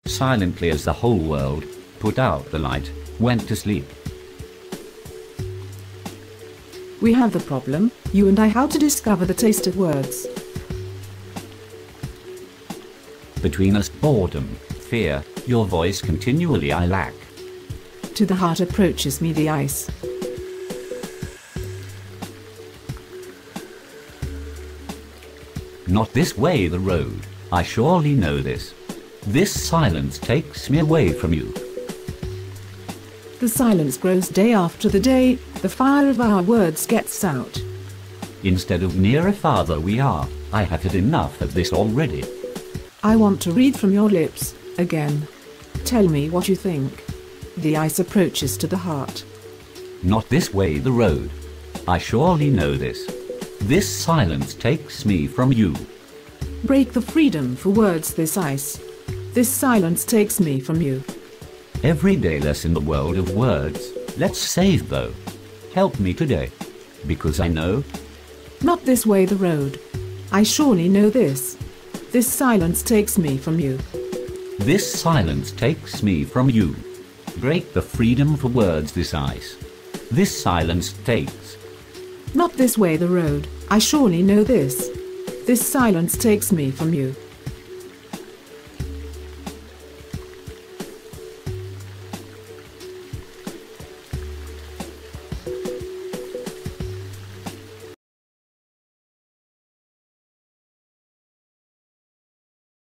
silently as the whole world put out the light, went to sleep. We have the problem, you and I, how to discover the taste of words. Between us boredom, fear, your voice continually I lack. To the heart approaches me the ice. Not this way the road, I surely know this. This silence takes me away from you. The silence grows day after the day, the fire of our words gets out. Instead of nearer farther we are, I have had enough of this already. I want to read from your lips, again. Tell me what you think. The ice approaches to the heart. Not this way the road, I surely know this. This silence takes me from you. Break the freedom for words, this ice. This silence takes me from you. Every day less in the world of words, let's save though. Help me today, because I know. Not this way the road. I surely know this. This silence takes me from you. This silence takes me from you. Break the freedom for words, this ice. This silence takes. Not this way the road. I surely know this. This silence takes me from you.